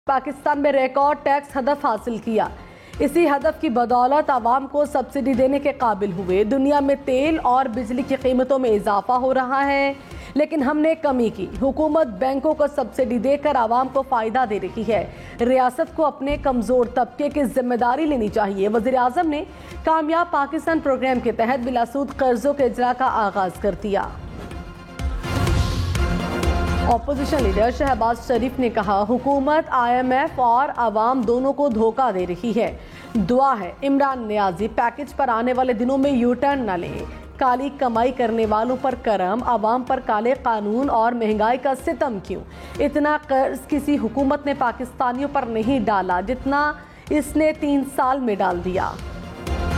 पाकिस्तान में record tax हदफ हासिल किया। इसी हदफ की बदौलत आवाम को सब्सिडी देने के काबिल हुए। दुनिया में तेल और बिजली की कीमतों में इजाफा हो रहा है, लेकिन हमने कमी की। हुकूमत बैंकों को सब्सिडी देकर आवाम को फ़ायदा दे रही है। रियासत को अपने कमज़ोर तबके की जिम्मेदारी लेनी चाहिए। वज़ीर आज़म ने कामयाब पाकिस्तान प्रोग्राम के तहत बिलासूद कर्जों के इजरा का आगाज़ कर दिया। ऑपोजिशन लीडर शहबाज शरीफ ने कहा, हुकूमत IMF और आवाम दोनों को धोखा दे रही है। दुआ है इमरान नियाजी पैकेज पर आने वाले दिनों में यू टर्न न लें। काली कमाई करने वालों पर करम, आवाम पर काले कानून और महंगाई का सितम क्यों? इतना कर्ज किसी हुकूमत ने पाकिस्तानियों पर नहीं डाला जितना इसने 3 साल में डाल दिया।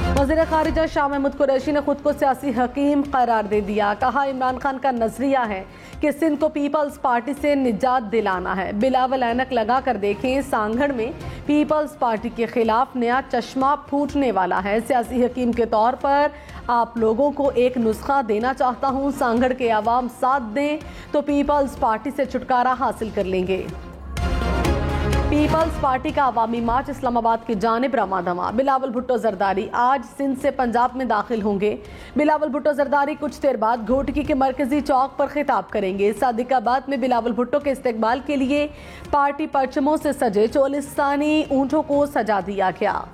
वज़ीर ख़ारिजा शाह महमूद कुरैशी ने खुद को सियासी हकीम करार दे दिया। कहा, इमरान खान का नजरिया है कि सिंध को पीपल्स पार्टी से निजात दिलाना है। बिलावल ऐनक लगा कर देखें, सांगड़ में पीपल्स पार्टी के खिलाफ नया चश्मा फूटने वाला है। सियासी हकीम के तौर पर आप लोगों को एक नुस्खा देना चाहता हूँ। सांगड़ के आवाम साथ दें तो पीपल्स पार्टी से छुटकारा हासिल कर लेंगे। पीपल्स पार्टी का अवामी मार्च इस्लामाबाद की जानिब रवा दवा। बिलावल भुट्टो जरदारी आज सिंध से पंजाब में दाखिल होंगे। बिलावल भुट्टो जरदारी कुछ देर बाद घोटकी के मरकजी चौक पर खिताब करेंगे। सादिकाबाद में बिलावल भुट्टो के इस्तकबाल के लिए पार्टी परचमों से सजे चोलिस्तानी ऊंटों को सजा दिया गया।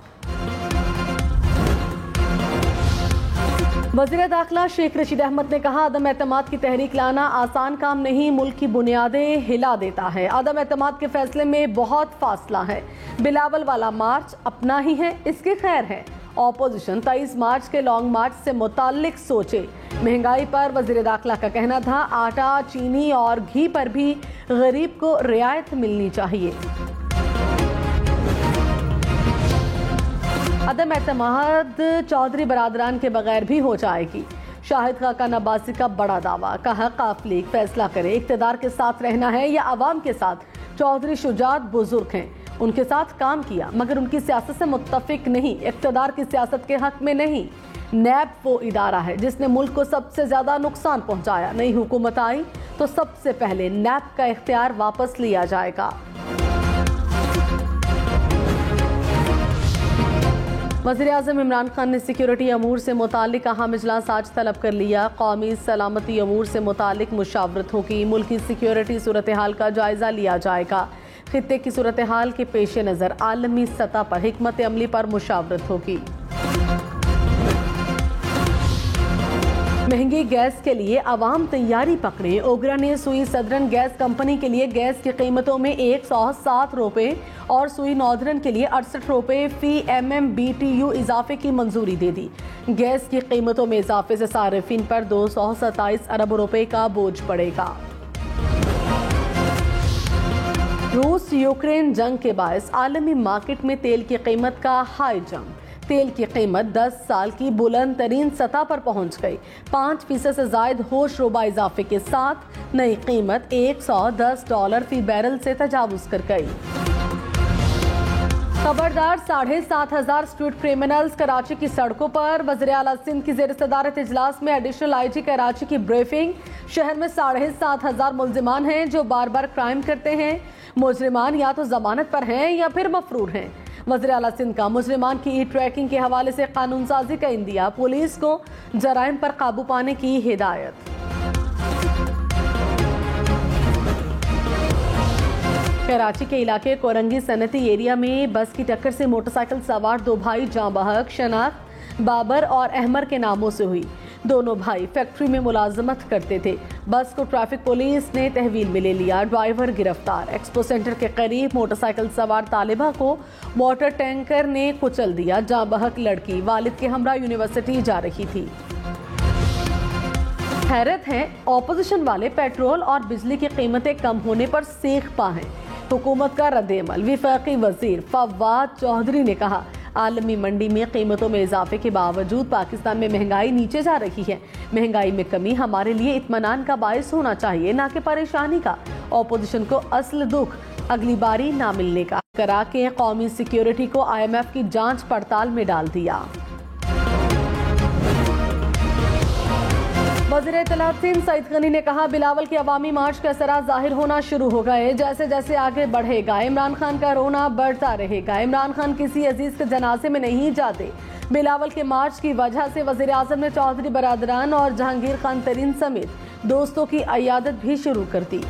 वज़ीर दाखिला शेख रशीद अहमद ने कहा, अदम एतमाद की तहरीक लाना आसान काम नहीं, मुल्क की बुनियादें हिला देता है। अदम एतमाद के फैसले में बहुत फासला है। बिलावल वाला मार्च अपना ही है, इसकी खैर है। ऑपोजिशन 23 मार्च के लॉन्ग मार्च से मुताल्लिक सोचे। महंगाई पर वज़ीर दाखिला का कहना था, आटा, चीनी और घी पर भी गरीब को रियायत मिलनी चाहिए। अदम एतमाद चौधरी बरादरान के बगैर भी हो जाएगी। शाहिद खाकान अब्बासी का बड़ा दावा। कहा, काफ लीग फैसला करे इख्तिदार के साथ रहना है या आवाम के साथ। चौधरी शुजात बुजुर्ग हैं, उनके साथ काम किया मगर उनकी सियासत से मुत्तफिक नहीं, इख्तिदार की सियासत के हक में नहीं। नैब वो इदारा है जिसने मुल्क को सबसे ज्यादा नुकसान पहुंचाया। नई हुकूमत आई तो सबसे पहले नैब का इख्तियार वापस लिया जाएगा। वज़ीर आज़म इमरान खान ने सिक्योरिटी अमूर से मुतालिक अहम इजलास आज तलब कर लिया। कौमी सलामती अमूर से मुतालिक मुशावरत होगी। मुल्क की सिक्योरिटी सूरत हाल का जायजा लिया जाएगा। खित्ते की सूरत हाल के पेश नज़र आलमी सतह पर हिकमत अमली पर मुशावरत होगी। महंगी गैस के लिए आवाम तैयारी पकड़े। ओगरा ने सुई सदरन गैस कंपनी के लिए गैस की कीमतों में 107 रुपये और सुई नॉर्दर्न के लिए 68 रुपये फी MMBTU इजाफे की मंजूरी दे दी। गैस की कीमतों में इजाफे से सार्फिन पर 227 अरब रुपए का बोझ पड़ेगा। रूस यूक्रेन जंग के बायस आलमी मार्केट में तेल की कीमत का हाई जंप। तेल की कीमत 10 साल की बुलंद तरीन सतह पर पहुंच गई। 5% से जायद होश रुबा इजाफे के साथ नई कीमत $110 फी बैरल से तजावुज कर गई। खबरदार 7,500 स्ट्रीट क्रिमिनल्स कराची की सड़कों पर। वज़ीर आला सिंध की ज़ेर सदारत इजलास में एडिशनल IG कराची की ब्रीफिंग। शहर में 7,500 मुल्जिमान हैं जो बार बार क्राइम करते हैं। मुजरिमान या तो जमानत पर हैं या फिर मफरूर हैं। वज़ीर आला सिंध का मुजरिमान की ट्रैकिंग के हवाले से कानून साजी का इंदिया। पुलिस को जराइम पर काबू पाने की हिदायत। कराची के इलाके कोरंगी सनती एरिया में बस की टक्कर से मोटरसाइकिल सवार 2 भाई जाँ बहक शनाख्त बाबर और अहमर के नामों से हुई। दोनों भाई फैक्ट्री में मुलाजमत करते थे। बस को ट्रैफिक पुलिस ने तहवील में ले लिया। ड्राइवर गिरफ्तार। एक्सपो सेंटर के करीब मोटरसाइकिल सवार तालिबा को वाटर टैंकर ने कुचल दिया। जाँ बहक लड़की वालिद के हमरा यूनिवर्सिटी जा रही थी। हैरत है, ऑपोजिशन वाले पेट्रोल और बिजली की कीमतें कम होने पर सेख पा हैं। हुकूमत का रद्द-ए-अमल। वफाकी वजीर फवाद चौधरी ने कहा, आलमी मंडी में कीमतों में इजाफे के बावजूद पाकिस्तान में महंगाई नीचे जा रही है। महंगाई में कमी हमारे लिए इत्मीनान का बायस होना चाहिए, ना कि परेशानी का। ऑपोजिशन को असल दुख अगली बारी ना मिलने का करा के कौमी सिक्योरिटी को IMF की जांच पड़ताल में डाल दिया। वज़ीर इत्तलात सईद गनी ने कहा, बिलावल के अवामी मार्च के असरात जाहिर होना शुरू हो गए। जैसे जैसे आगे बढ़ेगा इमरान खान का रोना बढ़ता रहेगा। इमरान खान किसी अजीज के जनाजे में नहीं जाते। बिलावल के मार्च की वजह से वज़ीर आज़म ने चौधरी बरादरान और जहांगीर खान तरीन समेत दोस्तों की अयादत भी शुरू कर दी।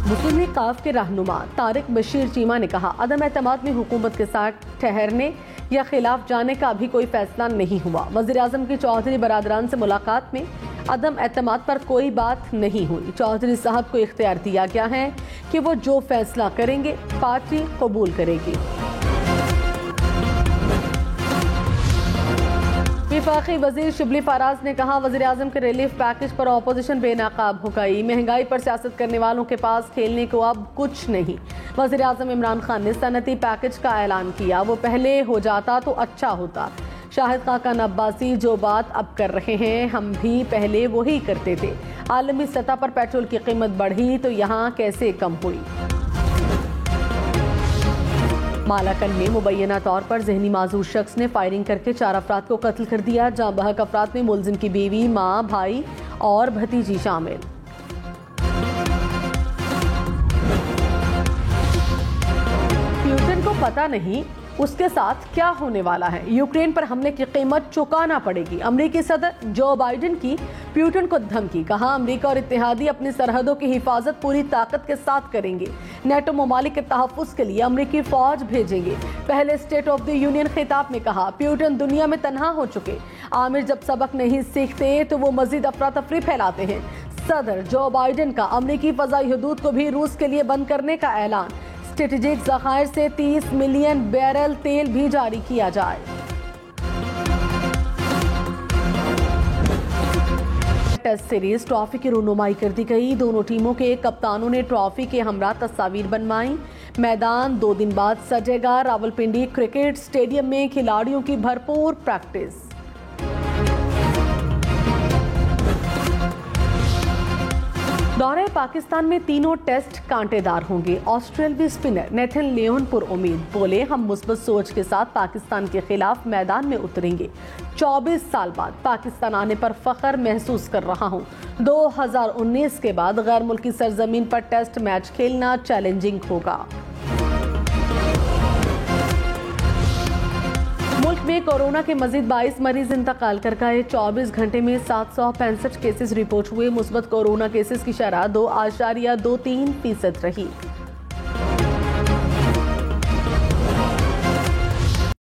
मुस्लिम लीग काफ के रहनुमा तारिक बशीर चीमा ने कहा, अदम एतमाद में हुकूमत के साथ ठहरने या खिलाफ जाने का अभी कोई फैसला नहीं हुआ। वज़ीर आज़म की चौधरी बरादरान से मुलाकात में अदम एतमाद पर कोई बात नहीं हुई। चौधरी साहब को इख्तियार दिया गया है कि वो जो फैसला करेंगे पार्टी कबूल करेगी। वफाकी वजीर शिबली फराज ने कहा, वज़ीर आज़म के रिलीफ पैकेज पर अपोजिशन बेनकाब हो गई। महंगाई पर सियासत करने वालों के पास खेलने को अब कुछ नहीं। वज़ीर आज़म इमरान खान ने सनती पैकेज का ऐलान किया, वो पहले हो जाता तो अच्छा होता। शाहिद खाकान अब्बासी जो बात अब कर रहे हैं हम भी पहले वही करते थे। आलमी सतह पर पेट्रोल की कीमत बढ़ी तो यहाँ कैसे कम हुई। मालाकन में मुबैना तौर पर जहनी माजूर शख्स ने फायरिंग करके 4 अफराद को कत्ल कर दिया। जहां बहक अफराद में मुलजिम की बीवी, माँ, भाई और भतीजी शामिल। प्यूटन को पता नहीं उसके साथ क्या होने वाला है। यूक्रेन पर हमले की कीमत चुकाना पड़ेगी। अमेरिकी सदर जो बाइडेन की प्यूटन को धमकी। कहा, अमेरिका और इत्तेहादी अपनी सरहदों की हिफाजत पूरी ताकत के साथ करेंगे। नेटो ममालिक के तहफ़्फ़ुज़ के लिए अमेरिकी फौज भेजेंगे। पहले स्टेट ऑफ द यूनियन खिताब में कहा, प्यूटन दुनिया में तन्हा हो चुके। आमिर जब सबक नहीं सीखते तो वो मजीद अफरा तफरी फैलाते हैं। सदर जो बाइडेन का अमेरिकी फ़ज़ाई हदूद को भी रूस के लिए बंद करने का ऐलान। स्ट्रेटेजिक ज़खायर से 30 मिलियन बैरल तेल भी जारी किया जाए। टेस्ट सीरीज ट्रॉफी की रुनुमाई कर दी गई। दोनों टीमों के कप्तानों ने ट्रॉफी के हमरा तस्वीर बनवाई। मैदान 2 दिन बाद सजेगा। रावलपिंडी क्रिकेट स्टेडियम में खिलाड़ियों की भरपूर प्रैक्टिस। दौरे पाकिस्तान में तीनों टेस्ट कांटेदार होंगे। ऑस्ट्रेलियाई स्पिनर नेथन लियोन पुरउम्मीद बोले, हम मुस्बत सोच के साथ पाकिस्तान के खिलाफ मैदान में उतरेंगे। 24 साल बाद पाकिस्तान आने पर फख्र महसूस कर रहा हूं। 2019 के बाद गैर मुल्की सरजमीन पर टेस्ट मैच खेलना चैलेंजिंग होगा। मुल्क में कोरोना के मजीद 22 मरीज इंतकाल कर गए। 24 घंटे में 765 केसेस रिपोर्ट हुए। मुस्बत कोरोना केसेस की शरह 2.23% रही।